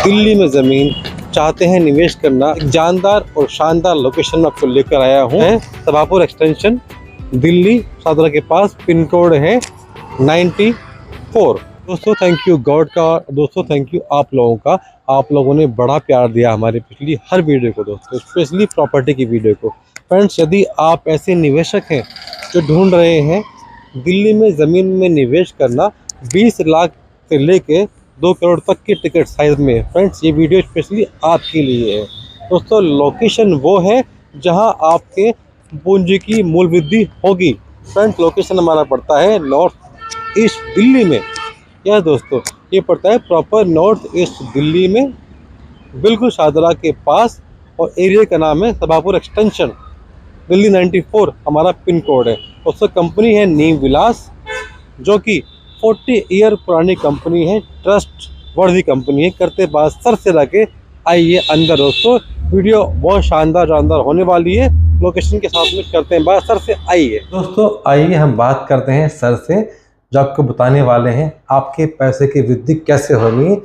दिल्ली में ज़मीन चाहते हैं निवेश करना, एक जानदार और शानदार लोकेशन में आपको लेकर आया हूँ। सभापुर एक्सटेंशन, दिल्ली शाहदरा के पास। पिन कोड है 94। दोस्तों थैंक यू गॉड का, दोस्तों थैंक यू आप लोगों का। आप लोगों ने बड़ा प्यार दिया हमारी पिछली हर वीडियो को दोस्तों, स्पेशली प्रॉपर्टी की वीडियो को। फ्रेंड्स, यदि आप ऐसे निवेशक हैं जो ढूंढ रहे हैं दिल्ली में ज़मीन में निवेश करना 20 लाख से लेके 2 करोड़ तक की टिकट साइज़ में, फ्रेंड्स ये वीडियो स्पेशली आपके लिए है। दोस्तों लोकेशन वो है जहां आपके पूंजी की मूल वृद्धि होगी। फ्रेंड्स लोकेशन हमारा पड़ता है नॉर्थ ईस्ट दिल्ली में। यस दोस्तों, ये पड़ता है प्रॉपर नॉर्थ ईस्ट दिल्ली में, बिल्कुल शाहदरा के पास। और एरिया का नाम है सभापुर एक्सटेंशन, दिल्ली 94 हमारा पिन कोड है। दोस्तों कंपनी है नीम विलास, जो कि 40 ईयर पुरानी कंपनी है, ट्रस्ट वर्दी कंपनी है। करते बाद सर से लगे आइए अंदर। दोस्तों वीडियो बहुत शानदार होने वाली है। लोकेशन के साथ में करते हैं बात, सर से आइए। दोस्तों आइए हम बात करते हैं सर से, जो आपको बताने वाले हैं आपके पैसे की वृद्धि कैसे होनी है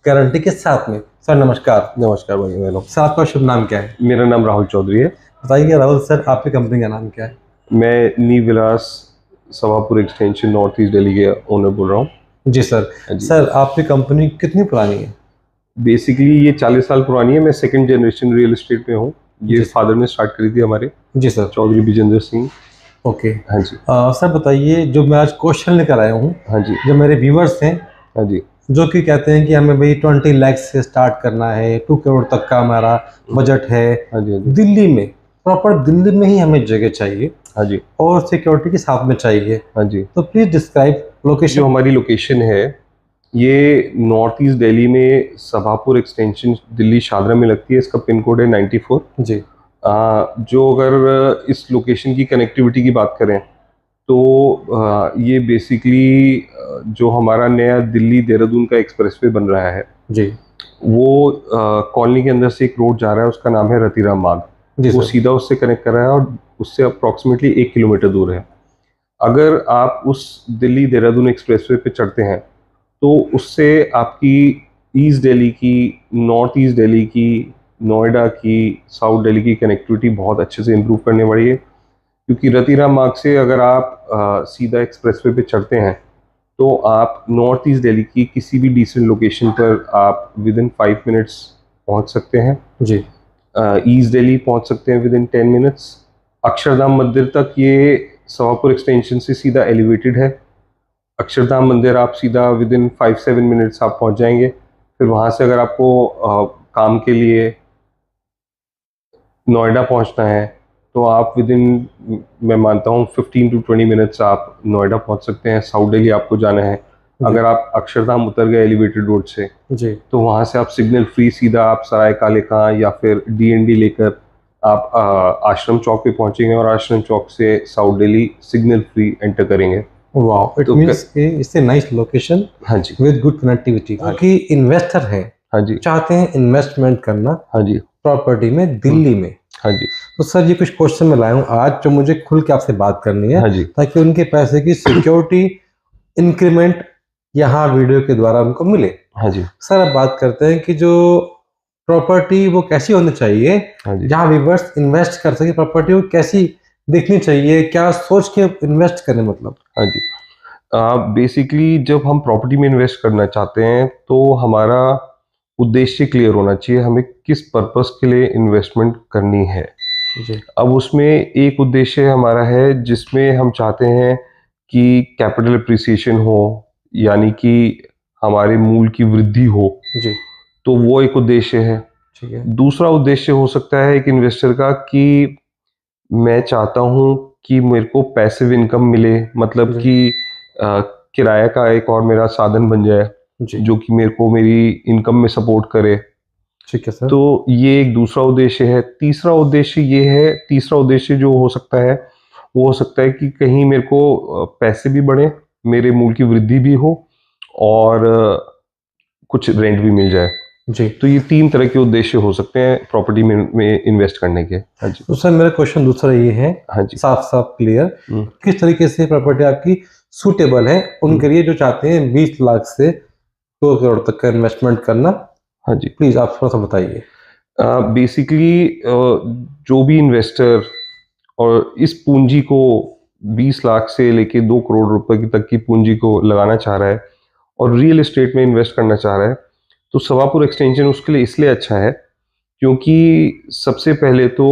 गारंटी के साथ में। सर नमस्कार। नमस्कार भाई। सर आपका शुभ नाम क्या है? मेरा नाम राहुल चौधरी है। बताइए राहुल सर, आपकी कंपनी का नाम क्या है? मैं Neem Vilas Sabhapur extension north east Delhi के ओनर बोल रहा हूँ। जी सर। सर आपकी कंपनी कितनी पुरानी है? बेसिकली ये 40 साल पुरानी है। मैं सेकंड जनरेशन रियल एस्टेट में हूँ। ये फादर ने स्टार्ट करी थी हमारे। जी सर। चौधरी विजेंद्र सिंह। ओके। हाँ जी। सर बताइए, जो मैं आज क्वेश्चन लेकर आया हूँ, हाँ जी, जो मेरे व्यूवर्स हैं, हाँ जी, जो कि कहते हैं कि हमें भाई 20 लाख से स्टार्ट करना है, 2 करोड़ तक का हमारा बजट है। हाँ जी, हाँ जी, दिल्ली में, प्रॉपर दिल्ली में ही हमें जगह चाहिए। हाँ जी, और सिक्योरिटी के साथ में चाहिए। हाँ जी। तो प्लीज डिस्क्राइब लोकेशन। जो हमारी लोकेशन है ये नॉर्थ ईस्ट दिल्ली में सभापुर एक्सटेंशन दिल्ली शाहदरा में लगती है। इसका पिन कोड है 94 जी। जो अगर इस लोकेशन की कनेक्टिविटी की बात करें तो ये बेसिकली जो हमारा नया दिल्ली देहरादून का एक्सप्रेसवे बन रहा है जी, वो कॉलोनी के अंदर से एक रोड जा रहा है, उसका नाम है रतिराम मार्ग। वो सीधा उससे कनेक्ट कर रहा है और उससे अप्रॉक्सीमेटली 1 किलोमीटर दूर है। अगर आप उस दिल्ली देहरादून एक्सप्रेसवे पे चढ़ते हैं तो उससे आपकी ईस्ट दिल्ली की, नॉर्थ ईस्ट दिल्ली की, नोएडा की, साउथ दिल्ली की कनेक्टिविटी बहुत अच्छे से इम्प्रूव करने वाली है। क्योंकि रतिराम मार्ग से अगर आप सीधा एक्सप्रेसवे पे चढ़ते हैं तो आप नॉर्थ ईस्ट दिल्ली की किसी भी डिसेंट लोकेशन पर आप विद इन 5 मिनट्स पहुंच सकते हैं। जी। ईस्ट दिल्ली पहुंच सकते हैं विद इन 10 मिनट्स। अक्षरधाम मंदिर तक ये सभापुर एक्सटेंशन से सीधा एलिवेटेड है। अक्षरधाम मंदिर आप सीधा विद इन 5-7 मिनट्स आप पहुंच जाएंगे। फिर वहाँ से अगर आपको काम के लिए नोएडा पहुंचना है तो आप विद इन, मैं मानता हूँ 15 to 20 मिनट्स आप नोएडा पहुंच सकते हैं। साउथ दिल्ली आपको जाना है, अगर आप अक्षरधाम उतर गए एलिवेटेड रोड से जी, तो वहाँ से आप सिग्नल फ्री सीधा आप सराय काले खां या फिर DND लेकर आप आश्रम चौक पे पहुंचेंगे और आश्रम चौक से south Delhi signal free enter करेंगे। वाह, इट मींस कि इससे नाइस लोकेशन। हाँ जी, विद गुड कनेक्टिविटी। क्योंकि इन्वेस्टर है, हाँ जी, चाहते हैं इन्वेस्टमेंट करना हाँ जी, प्रॉपर्टी में दिल्ली में। हाँ जी। तो सर ये कुछ क्वेश्चन मैं लाया हूँ आज, जो मुझे खुल के आपसे बात करनी है। हाँ जी, ताकि उनके पैसे की सिक्योरिटी इंक्रीमेंट यहाँ वीडियो के द्वारा उनको मिले। हाँ जी, सर अब बात करते हैं कि जो प्रॉपर्टी वो कैसी होनी चाहिए, हाँ जी, जहाँ व्यूअर्स इन्वेस्ट कर सके। प्रॉपर्टी को कैसी दिखनी चाहिए, क्या सोच के इन्वेस्ट करें मतलब? हाँ जी। बेसिकली जब हम प्रॉपर्टी में इन्वेस्ट करना चाहते हैं तो हमारा उद्देश्य क्लियर होना चाहिए, हमें किस पर्पस के लिए इन्वेस्टमेंट करनी है। जी, अब उसमें एक उद्देश्य हमारा है जिसमें हम चाहते हैं कि कैपिटल अप्रिसिएशन हो, यानी कि हमारे मूल की वृद्धि हो। जी, तो वो एक उद्देश्य है। ठीक है। दूसरा उद्देश्य हो सकता है एक इन्वेस्टर का कि मैं चाहता हूँ कि मेरे को पैसिव इनकम मिले, मतलब जी, कि किराया का एक और मेरा साधन बन जाए जी, जो कि मेरे को मेरी इनकम में सपोर्ट करे। ठीक है सर। तो ये एक दूसरा उद्देश्य है। तीसरा उद्देश्य ये है, तीसरा उद्देश्य जो हो सकता है वो हो सकता है कि कहीं मेरे को पैसे भी बढ़े, मेरे मूल की वृद्धि भी हो और कुछ रेंट भी मिल जाए। जी। तो ये 3 तरह के उद्देश्य हो सकते हैं प्रॉपर्टी में इन्वेस्ट करने के। हाँ जी, तो सर मेरा क्वेश्चन दूसरा ये है, हाँ जी, साफ साफ क्लियर, किस तरीके से प्रॉपर्टी आपकी सूटेबल है उनके लिए जो चाहते हैं 20 लाख से 2 करोड़ तक का इन्वेस्टमेंट करना हाँ जी, प्लीज आप थोड़ा सा बताइए। बेसिकली जो भी इन्वेस्टर और इस पूंजी को 20 लाख से लेके 2 करोड़ रुपए की तक की पूंजी को लगाना चाह रहा है और रियल एस्टेट में इन्वेस्ट करना चाह रहा है, तो सवापुर एक्सटेंशन उसके लिए इसलिए अच्छा है क्योंकि सबसे पहले तो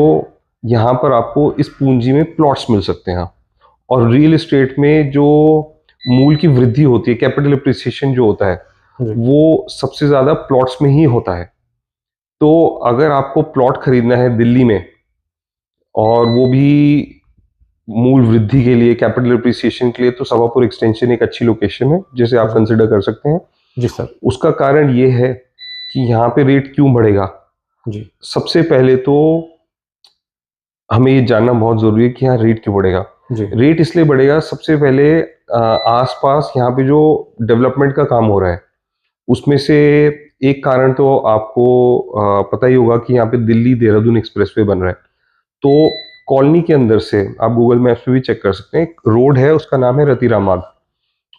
यहाँ पर आपको इस पूंजी में प्लॉट्स मिल सकते हैं, और रियल एस्टेट में जो मूल की वृद्धि होती है, कैपिटल एप्रिसिएशन जो होता है, जी। वो सबसे ज्यादा प्लॉट्स में ही होता है। तो अगर आपको प्लॉट खरीदना है दिल्ली में, और वो भी मूल वृद्धि के लिए, कैपिटल एप्रिसिएशन के लिए, तो सवापुर एक्सटेंशन एक अच्छी लोकेशन है जिसे आप कंसिडर कर सकते हैं। जी सर। उसका कारण ये है कि यहाँ पे रेट क्यों बढ़ेगा। जी। सबसे पहले तो हमें ये जानना बहुत जरूरी है कि यहाँ रेट क्यों बढ़ेगा। जी। रेट इसलिए बढ़ेगा, सबसे पहले आसपास यहाँ पे जो डेवलपमेंट का काम हो रहा है उसमें से एक कारण तो आपको पता ही होगा कि यहाँ पे दिल्ली देहरादून एक्सप्रेसवे बन रहा है। तो कॉलोनी के अंदर से आप गूगल मैप्स पे भी चेक कर सकते हैं, एक रोड है उसका नाम है रतीराम मार्ग।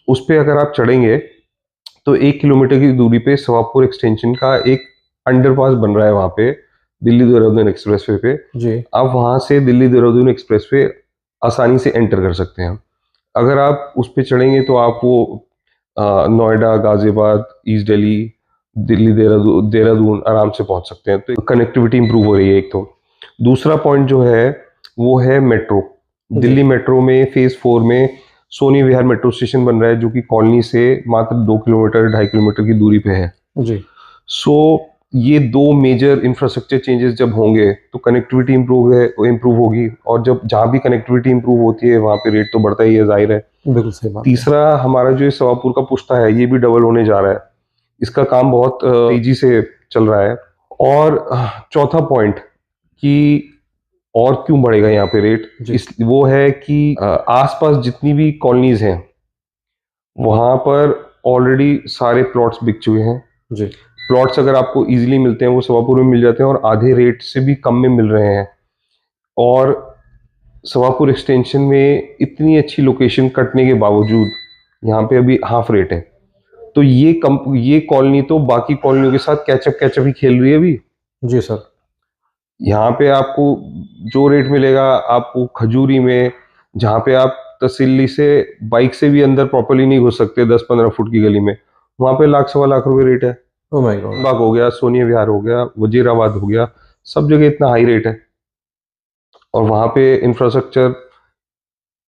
उस पे अगर आप चढ़ेंगे तो 1 किलोमीटर की दूरी पे सवापुर एक्सटेंशन का एक अंडरपास बन रहा है वहाँ पे, दिल्ली देहरादून एक्सप्रेसवे पे। जी। आप वहाँ से दिल्ली देहरादून एक्सप्रेसवे आसानी से एंटर कर सकते हैं। अगर आप उस पे चढ़ेंगे तो आप वो नोएडा, गाजियाबाद, ईस्ट दिल्ली, दिल्ली देहरादून देहरादून आराम से पहुंच सकते हैं। तो कनेक्टिविटी इंप्रूव हो रही है एक तो। दूसरा पॉइंट जो है वो है मेट्रो। दिल्ली मेट्रो में फेज 4 में सोनी विहार मेट्रो स्टेशन बन रहा है, जो कि कॉलोनी से मात्र 2 किलोमीटर 2.5 किलोमीटर की दूरी पे है। जी। सो ये दो मेजर इंफ्रास्ट्रक्चर चेंजेस जब होंगे तो कनेक्टिविटी इंप्रूव होगी, और जब जहाँ भी कनेक्टिविटी इंप्रूव होती है वहाँ पे रेट तो बढ़ता ही है, जाहिर है। बिल्कुल सही बात है। तीसरा, हमारा जो ये सवापुर का पुश्ता है ये भी डबल होने जा रहा है, इसका काम बहुत तेजी से चल रहा है। और चौथा पॉइंट कि और क्यों बढ़ेगा यहाँ पे रेट, इस वो है कि आसपास जितनी भी कॉलोनीज हैं वहां पर ऑलरेडी सारे प्लॉट्स बिक चुके हैं। जी। प्लॉट्स अगर आपको इजीली मिलते हैं वो सवापुर में मिल जाते हैं, और आधे रेट से भी कम में मिल रहे हैं। और सवापुर एक्सटेंशन में इतनी अच्छी लोकेशन कटने के बावजूद यहाँ पे अभी हाफ रेट है। तो ये कॉलोनी तो बाकी कॉलोनियों के साथ कैचअप ही खेल रही है अभी। जी सर। यहाँ पे आपको जो रेट मिलेगा आपको खजूरी में, जहाँ पे आप तसल्ली से बाइक से भी अंदर प्रॉपर्ली नहीं घुस सकते 10-15 फुट की गली में, वहाँ पे लाख सवा लाख रुपए रेट है। Oh my God. बाग हो गया, सोनिया विहार हो गया, वजीराबाद हो गया, सब जगह इतना हाई रेट है। और वहाँ पे इंफ्रास्ट्रक्चर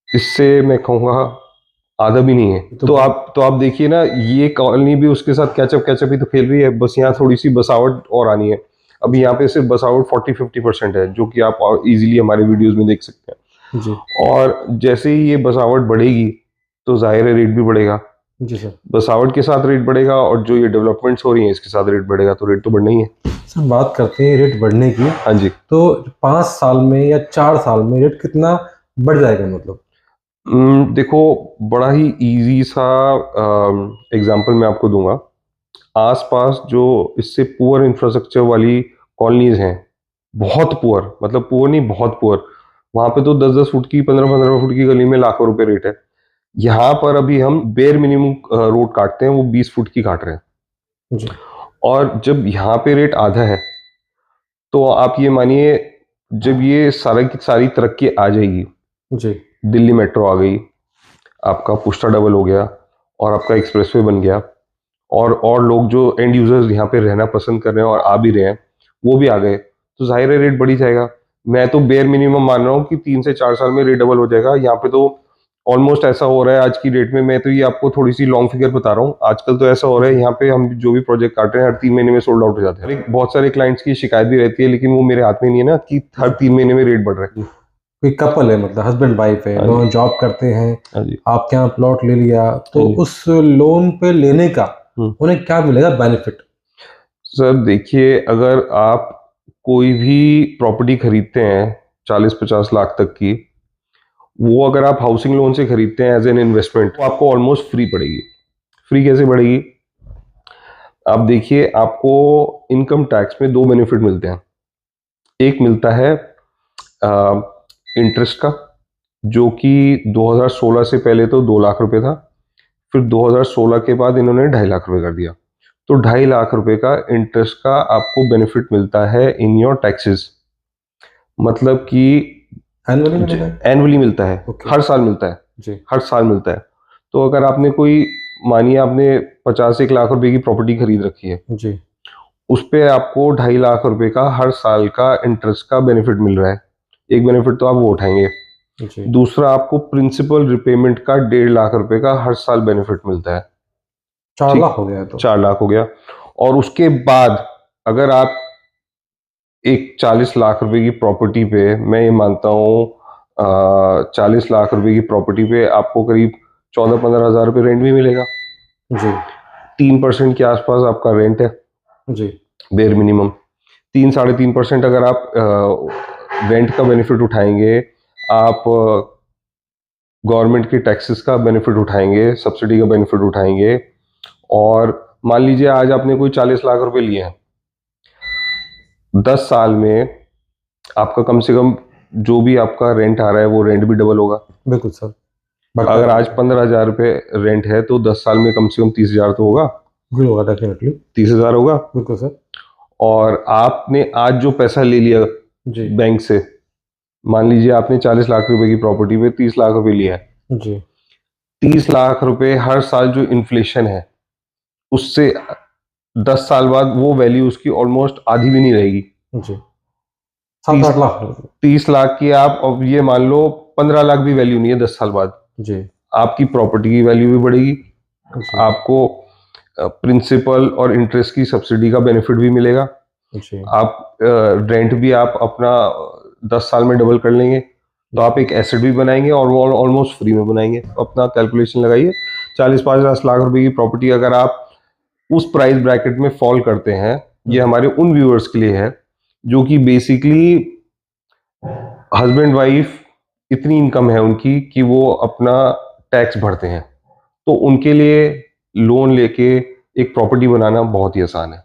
इससे मैं कहूँगा आधा भी नहीं है। तो आप देखिए ना, ये कॉलोनी भी उसके साथ कैचअप ही तो खेल रही है, बस यहाँ थोड़ी सी बसावट और आनी है। अभी यहाँ पे सिर्फ बसावट 40-50% है, जो कि आप इजीली हमारे वीडियोस में देख सकते हैं। जी। और जैसे ही ये बसावट बढ़ेगी तो जाहिर है रेट भी बढ़ेगा। जी सर। बसावट के साथ रेट बढ़ेगा, और जो ये डेवलपमेंट्स हो रही हैं इसके साथ रेट बढ़ेगा, तो रेट तो बढ़ना ही है। सर बात करते हैं रेट बढ़ने की। हाँ जी। तो 5 साल में या 4 साल में रेट कितना बढ़ जाएगा मतलब? देखो, बड़ा ही इजी सा एग्जांपल मैं आपको दूंगा। आसपास जो इससे पुअर इंफ्रास्ट्रक्चर वाली कॉलोनीज हैं, बहुत पुअर, मतलब पुअर नहीं, बहुत पुअर, वहां पे तो 10-10 फुट की, 15-15 फुट की गली में लाखों रुपए रेट है। यहाँ पर अभी हम बेयर मिनिमम रोड काटते हैं, वो 20 फुट की काट रहे हैं। जी। और जब यहाँ पे रेट आधा है तो आप ये मानिए, जब ये सारी की सारी तरक्की आ जाएगी, जी। दिल्ली मेट्रो आ गई, आपका पुश्ता डबल हो गया, और आपका एक्सप्रेसवे बन गया, और लोग जो एंड यूजर्स यहाँ पे रहना पसंद कर रहे हैं और आ भी रहे हैं वो भी आ गए, तो जाहिर है रेट बढ़ी जाएगा। मैं तो बेयर मिनिमम मान रहा हूँ कि 3 से 4 साल में रेट डबल हो जाएगा। यहाँ पे तो ऑलमोस्ट ऐसा हो रहा है आज की डेट में। मैं तो ये आपको थोड़ी सी लॉन्ग फिगर बता रहा हूँ, आजकल तो ऐसा हो रहा है यहाँ पे हम जो भी प्रोजेक्ट काट रहे हैं हर 3 महीने में सोल्ड आउट हो जाते हैं। बहुत सारे क्लाइंट्स की शिकायत भी रहती है, लेकिन वो मेरे हाथ में नहीं है ना कि हर 3 महीने में रेट बढ़ रहा है। कोई कपल है, मतलब हस्बैंड वाइफ है, दोनों जॉब करते हैं, आपके यहाँ प्लॉट ले लिया, तो उस लोन पे लेने का उन्हें क्या मिलेगा बेनिफिट? सर देखिए, अगर आप कोई भी प्रॉपर्टी खरीदते हैं 40-50 लाख तक की, वो अगर आप हाउसिंग लोन से खरीदते हैं एज एन इन्वेस्टमेंट, तो आपको ऑलमोस्ट फ्री पड़ेगी। फ्री कैसे पड़ेगी? आप देखिए, आपको इनकम टैक्स में 2 बेनिफिट मिलते हैं। एक मिलता है इंटरेस्ट का, जो कि 2016 से पहले तो 2 लाख रुपए था, फिर 2016 के बाद इन्होंने 2.5 लाख रुपए कर दिया। तो 2.5 लाख रुपए का इंटरेस्ट का आपको बेनिफिट मिलता है इन योर टैक्सेस। मतलब कि एनुअली मिलता है, हर साल मिलता है जी, हर साल मिलता है। तो अगर आपने कोई, मानिए आपने 50-1 लाख रुपए की प्रॉपर्टी खरीद रखी है जी, उस पे आपको 2.5 लाख रुपए का हर साल का इंटरेस्ट का बेनिफिट मिल रहा है। एक बेनिफिट तो आप वो उठाएंगे जी। दूसरा, आपको प्रिंसिपल रिपेमेंट का 1.5 लाख रुपए का हर साल बेनिफिट मिलता है। 4 लाख हो गया, तो 4 लाख हो गया। और उसके बाद अगर आप एक 40 लाख रुपए की प्रॉपर्टी पे, मैं ये मानता हूँ 40 लाख रुपए की प्रॉपर्टी पे आपको करीब 14-15 हजार रुपये रेंट भी मिलेगा जी। 3% के आसपास आपका रेंट है जी, बेर मिनिमम। 3-3.5% अगर आप रेंट का बेनिफिट उठाएंगे, आप गवर्नमेंट के टैक्सेस का बेनिफिट उठाएंगे, सब्सिडी का बेनिफिट उठाएंगे, और मान लीजिए आज आपने कोई 40 लाख रुपए लिए हैं, 10 साल में आपका कम से कम जो भी आपका रेंट आ रहा है वो रेंट भी डबल होगा। बिल्कुल सर। अगर आज 15,000 रुपये रेंट है तो 10 साल में कम से कम 30,000 तो होगा। होगा डेफिनेटली, 30,000 होगा। बिल्कुल सर। और आपने आज जो पैसा ले लिया जी बैंक से, मान लीजिए आपने 40 लाख रुपए की प्रॉपर्टी पे 30 लाख रुपए लिया है जी, 30 लाख रुपए हर साल जो इन्फ्लेशन है उससे 10 साल बाद वो वैल्यू उसकी ऑलमोस्ट आधी भी नहीं रहेगी जी। 7-8 लाख, 30 लाख की आप, अब ये मान लो 15 लाख भी वैल्यू नहीं है 10 साल बाद जी, आपकी प्रॉपर्टी की वैल्यू भी बढ़ेगी, आपको प्रिंसिपल और इंटरेस्ट की सब्सिडी का बेनिफिट भी मिलेगा जी। आप रेंट भी आप अपना 10 साल में डबल कर लेंगे, तो आप एक एसेट भी बनाएंगे और वो ऑलमोस्ट फ्री में बनाएंगे। अपना कैलकुलेशन लगाइए, 40-50 लाख रुपए की प्रॉपर्टी अगर आप उस प्राइस ब्रैकेट में फॉल करते हैं, ये हमारे उन व्यूअर्स के लिए है जो कि बेसिकली हस्बैंड वाइफ इतनी इनकम है उनकी कि वो अपना टैक्स भरते हैं, तो उनके लिए लोन लेके एक प्रॉपर्टी बनाना बहुत ही आसान है।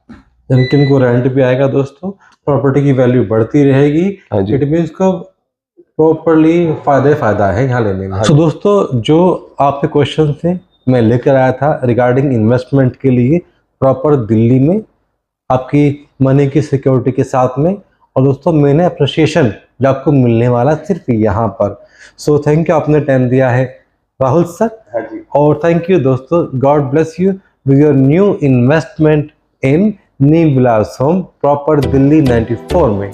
यानी कि उनको रेंट भी आएगा दोस्तों, प्रॉपर्टी की वैल्यू बढ़ती रहेगी। हाँ जी, इट मींस को प्रॉपर्ली फायदा है यहाँ लेने में। तो दोस्तों, जो आपके क्वेश्चन थे मैं लेकर आया था रिगार्डिंग इन्वेस्टमेंट के लिए प्रॉपर दिल्ली में आपकी मनी की सिक्योरिटी के साथ में, और दोस्तों मैंने अप्रिशिएशन जो आपको मिलने वाला सिर्फ यहाँ पर। सो थैंक यू, आपने टाइम दिया है राहुल सर, और थैंक यू दोस्तों, God bless you with your new investment in new Vilas home proper Delhi 94 में।